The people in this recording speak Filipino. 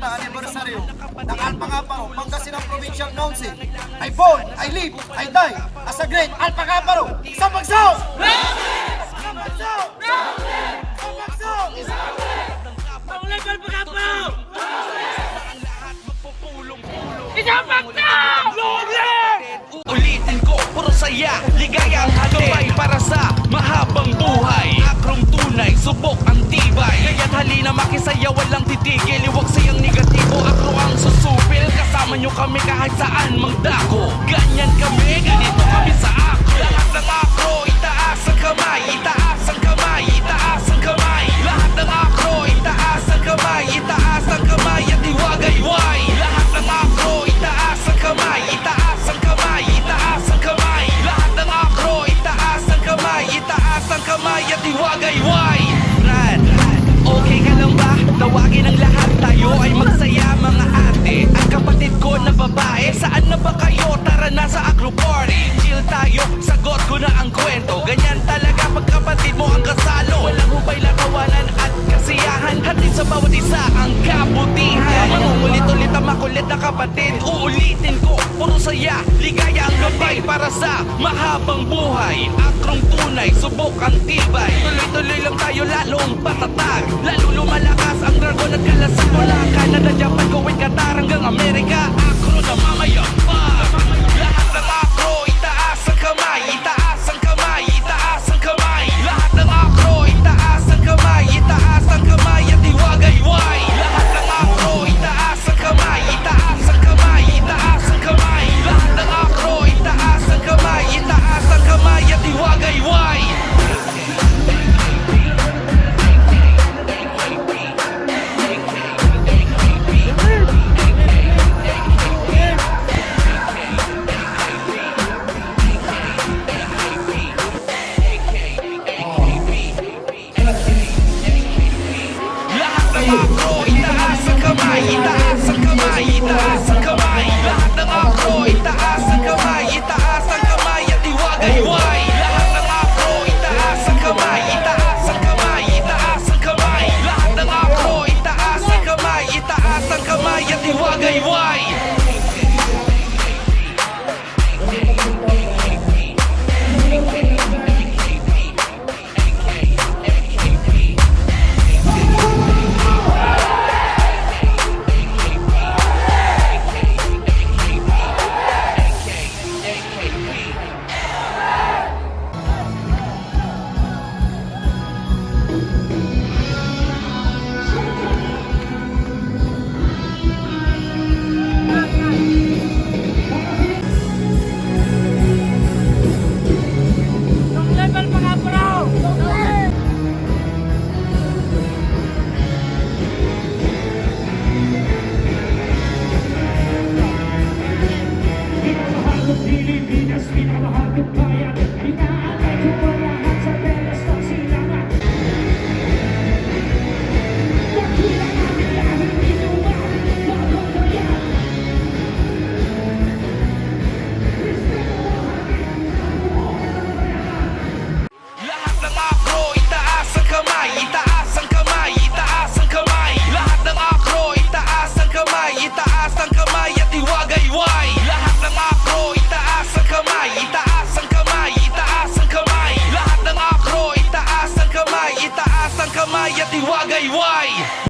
na anibersaryo ng Alpha Kaparo Pangasinan Provincial Council. I born, I live, I die as a great Alpha Kaparo. Sa Bagsaw! Sa Bagsaw! Sa Bagsaw! Pangulang Alpha Kaparo! Isang Bagsaw! Ulitin ko, puro saya, ligaya ang hatid para sa mahabang buhay. Akrong tunay, subok ang tibay. Kaya't halina makisaya, walang titigil. Iwag sayang negatibo, akro ang susupil. Kasama nyo kami kahit saan magdako. Ganyan kami, ganito kami sa akro. Lahat ng akro, itaas ang kamay. Itaas ang kamay, itaas ang kamay. Lahat ng akro, itaas ang kamay. Itaas ang kamay at iwagayway. Lahat ng akro, itaas ang kamay. Itaas ang kamay, itaas ang kamay. Lahat ng akro, itaas ang kamay. Itaas ang kamay at iwagayway. Brad, okay ka lang ba? Tawagin ang lahat, tayo ay magsaya mga ate. Ang kapatid ko na babae, saan na ba kayo? Tara na sa agro party. Chill tayo, sagot ko na ang kwento. Ganyan talaga pag kapatid mo ang kasalo. Walang hubay, latawanan at kasiyahan. Hatid sa bawat isa ang kabutihan. Mangungulit-ulit ang makulit na kapatid. Uulitin ko, puro saya, ligaya ang gabay para sa mahabang buhay. Akrong tunay, subok ang tibay. Tuloy-tuloy lang tayo lalong patatag. Lalo lumalakas ang dragon at kalasag mula Canada, Japan, Kuwait, Qatar hanggang Amerika. Akro na mamayapag. Lahat ng akro, itaas ang kamay. Itaas ang kamay, itaas ang kamay. Lahat ng akro, itaas ang kamay. Itaas ang kamay at iwagayway. Lahat ng akro, itaas ang kamay. Itaas ang kamay, itaas ang kamay. Lahat ng akro, itaas ang kamay. Itaas ang kamay at iwagayway. Akro, itaas ang kamay, itaas ang kamay, itaas ang kamay. Lahat ng akro, itaas ang kamay, itaas ang kamay at iwagayway. Lahat ng akro, itaas ang kamay, itaas ang kamay, itaas ang kamay. Lahat ng akro, itaas ang kamay, itaas ang kamay at iwagayway. Pilipinas, minamahal ko pa.